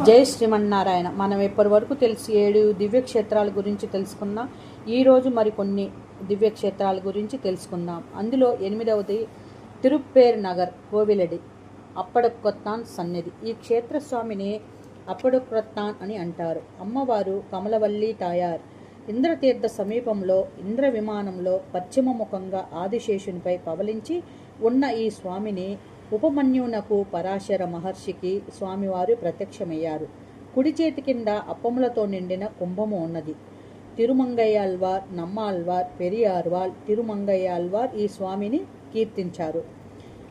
జై శ్రీమన్నారాయణ. మనం ఇప్పటి వరకు తెలిసి 7 దివ్యక్షేత్రాల గురించి తెలుసుకుందాం. ఈరోజు మరికొన్ని దివ్యక్షేత్రాల గురించి తెలుసుకుందాం. అందులో 8వది తిరుప్పేర్ నగర్ కోవిలడి అప్పడకొత్తాన్ సన్నిధి. ఈ క్షేత్రస్వామిని అప్పడకొత్తాన్ అని అంటారు. అమ్మవారు కమలవల్లి తాయార్. ఇంద్రతీర్థ సమీపంలో ఇంద్ర విమానంలో పశ్చిమ ముఖంగా ఆదిశేషునిపై పవలించి ఉన్న ఈ స్వామిని ఉపమన్యునకు పరాశర మహర్షికి స్వామివారు ప్రత్యక్షమయ్యారు. కుడి చేతి కింద అప్పములతో నిండిన కుంభము ఉన్నది. తిరుమంగయ్యాల్వార్, నమ్మాల్వార్, పెరియార్వాల్, తిరుమంగయ్యాల్వార్ ఈ స్వామిని కీర్తించారు.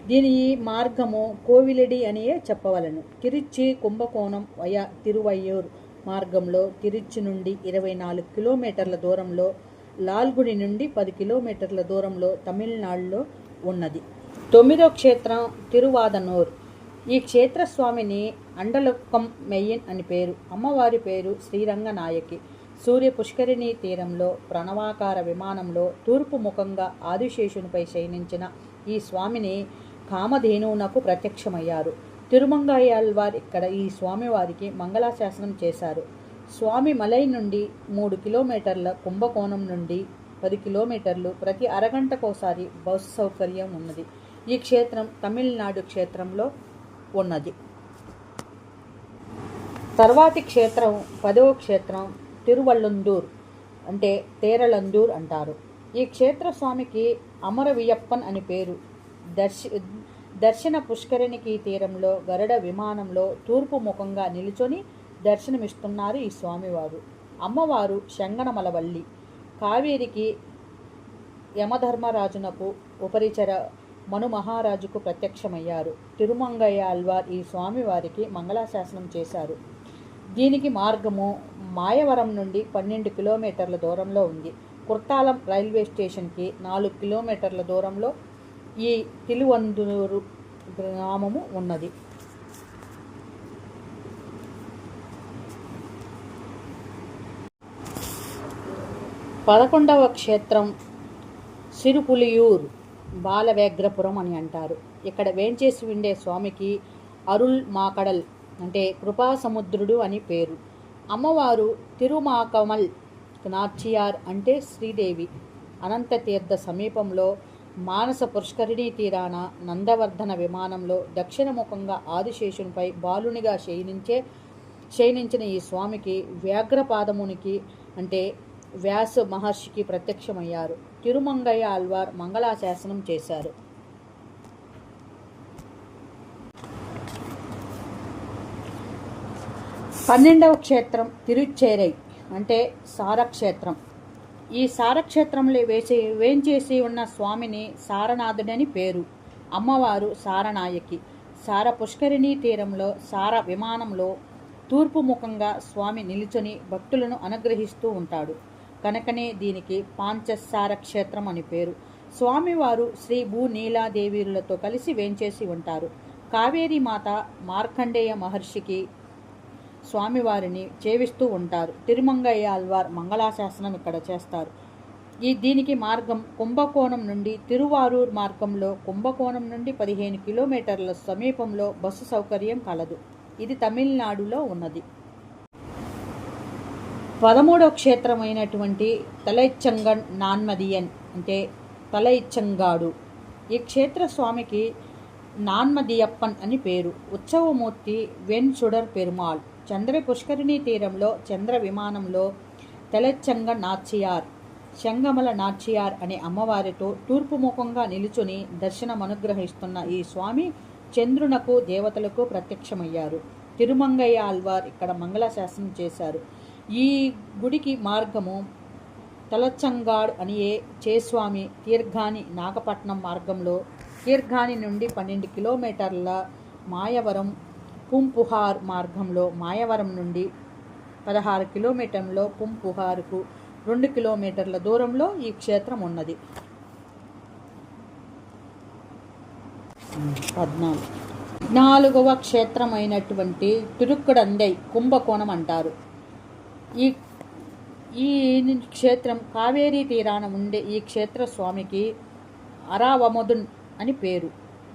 దీని మార్గము కోవిలడి అనియే చెప్పవలను. తిరుచి కుంభకోణం వయా తిరువయ్యూర్ మార్గంలో తిరుచి నుండి 24 కిలోమీటర్ల దూరంలో, లాల్గుడి నుండి 10 కిలోమీటర్ల దూరంలో తమిళనాడులో ఉన్నది. 9వ క్షేత్రం తిరువాదనూర్. ఈ క్షేత్రస్వామిని అండలొక్కం మెయ్యన్ అని పేరు. అమ్మవారి పేరు శ్రీరంగనాయకి. సూర్య పుష్కరిణీ తీరంలో ప్రణవాకార విమానంలో తూర్పు ముఖంగా ఆదిశేషునిపై శయనించిన ఈ స్వామిని కామధేనువునకు ప్రత్యక్షమయ్యారు. తిరుమంగయ్యాల్వార్ ఇక్కడ ఈ స్వామివారికి మంగళాశాసనం చేశారు. స్వామి మలై నుండి 3 కిలోమీటర్ల, కుంభకోణం నుండి 10 కిలోమీటర్లు, ప్రతి అరగంటకోసారి బస్సు సౌకర్యం ఉన్నది. ఈ క్షేత్రం తమిళనాడు క్షేత్రంలో ఉన్నది. తర్వాతి క్షేత్రం 10వ క్షేత్రం తిరువల్లుందూర్, అంటే తేరళందూర్ అంటారు. ఈ క్షేత్ర స్వామికి అమరవియప్పన్ అని పేరు. దర్శన పుష్కరిణికి తీరంలో గరుడ విమానంలో తూర్పు ముఖంగా నిలుచొని దర్శనమిస్తున్నారు ఈ స్వామివారు. అమ్మవారు శంగనమలవల్లి. కావేరికి యమధర్మరాజునకు ఉపరిచర మను మహారాజుకు ప్రత్యక్షమయ్యారు. తిరుమంగయ్యాల్వార్ ఈ స్వామివారికి మంగళాశాసనం చేశారు. దీనికి మార్గము మాయవరం నుండి 12 కిలోమీటర్ల దూరంలో ఉంది. కుర్తాలం రైల్వే స్టేషన్కి 4 కిలోమీటర్ల దూరంలో ఈ తిరువందూరు గ్రామము ఉన్నది. పదకొండవ క్షేత్రం సిరుపులియూర్, బాలవేగ్రపురం అని అంటారు. ఇక్కడ వేంచేసి ఉండే స్వామికి అరుల్ మాకడల్, అంటే కృపా సముద్రుడు అని పేరు. అమ్మవారు తిరుమాకమల్ నాచియార్, అంటే శ్రీదేవి. అనంత తీర్థ సమీపంలో మానస పుష్కరిణీ తీరాన నందవర్ధన విమానంలో దక్షిణముఖంగా ఆదిశేషునిపై బాలునిగా శయనించిన ఈ స్వామికి వ్యాఘ్రపాదమునికి, అంటే వ్యాస మహర్షికి ప్రత్యక్షమయ్యారు. తిరుమంగయ్య ఆల్వార్ మంగళాశాసనం చేశారు. పన్నెండవ క్షేత్రం తిరుచేరై, అంటే సారక్షేత్రం. ఈ సారక్షేత్రంలో వేంచేసి ఉన్న స్వామిని సారనాథుడని పేరు. అమ్మవారు సారనాయకి. సార పుష్కరిణీ తీరంలో సార విమానంలో తూర్పు ముఖంగా స్వామి నిలుచొని భక్తులను అనుగ్రహిస్తూ ఉంటాడు. కనుకనే దీనికి పాంచసార క్షేత్రం అని పేరు. స్వామివారు శ్రీ భూనీలాదేవీరులతో కలిసి వేంచేసి ఉంటారు. కావేరీ మాత మార్కండేయ మహర్షికి స్వామివారిని చేవిస్తూ ఉంటారు. తిరుమంగయ్యాల్వార్ మంగళాశాసనం ఇక్కడ చేస్తారు. దీనికి మార్గం కుంభకోణం నుండి తిరువారూర్ మార్గంలో కుంభకోణం నుండి 15 కిలోమీటర్ల సమీపంలో బస్సు సౌకర్యం కలదు. ఇది తమిళనాడులో ఉన్నది. 13వ క్షేత్రమైనటువంటి తలైచ్చంగన్ నాన్మదియన్, అంటే తలైచ్చంగాడు. ఈ క్షేత్ర స్వామికి నాన్మదియప్పన్ అని పేరు. ఉత్సవమూర్తి వెన్ సుడర్ పెరుమాళ్. చంద్ర పుష్కరిణీ తీరంలో చంద్ర విమానంలో తలైచ్చంగ నాచియార్, శంగమల నాచియార్ అనే అమ్మవారితో తూర్పు ముఖంగా నిలుచుని దర్శనమనుగ్రహిస్తున్న ఈ స్వామి చంద్రునకు దేవతలకు ప్రత్యక్షమయ్యారు. తిరుమంగయ్య ఆల్వార్ ఇక్కడ మంగళాశాసనం చేశారు. ఈ గుడికి మార్గము తలచ్చంగాడ్ అనియే చేస్వామి తీర్థాని నాగపట్నం మార్గంలో తీర్థాని నుండి 12 కిలోమీటర్ల, మాయవరం పుంపుహార్ మార్గంలో మాయవరం నుండి 16 కిలోమీటర్లలో పుంపుహార్కు 2 కిలోమీటర్ల దూరంలో ఈ క్షేత్రం ఉన్నది. 14వ క్షేత్రమైనటువంటి తిరుక్కుడందై కుంభకోణం అంటారు. ఈ క్షేత్రం కావేరీ తీరాన ఉండే ఈ క్షేత్ర స్వామికి అరావమదున్ అని పేరు.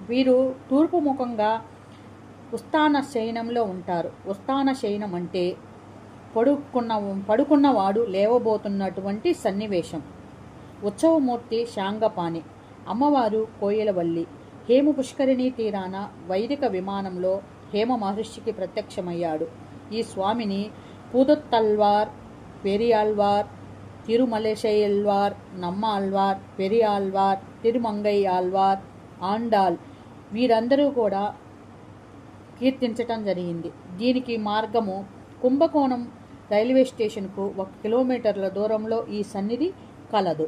వీరు తూర్పు ముఖంగా ఉస్థాన శయనంలో ఉంటారు. ఉస్థాన శయనం అంటే పడుకున్నవాడు లేవబోతున్నటువంటి సన్నివేశం. ఉత్సవమూర్తి శాంగపాణి, అమ్మవారు కోయిలవల్లి. హేమ పుష్కరిణీ తీరాన వైదిక విమానంలో హేమ మహర్షికి ప్రత్యక్షమయ్యాడు. ఈ స్వామిని పూదొత్తల్వార్, పెరియాళ్వార్, తిరుమలశైల్వార్, నమ్మాళ్వార్, పెరియాళ్వార్, తిరుమంగై ఆళ్వార్, ఆండాల్ వీరందరూ కూడా కీర్తించటం జరిగింది. దీనికి మార్గము కుంభకోణం రైల్వే స్టేషన్కు 1 కిలోమీటర్ల దూరంలో ఈ సన్నిధి కలదు.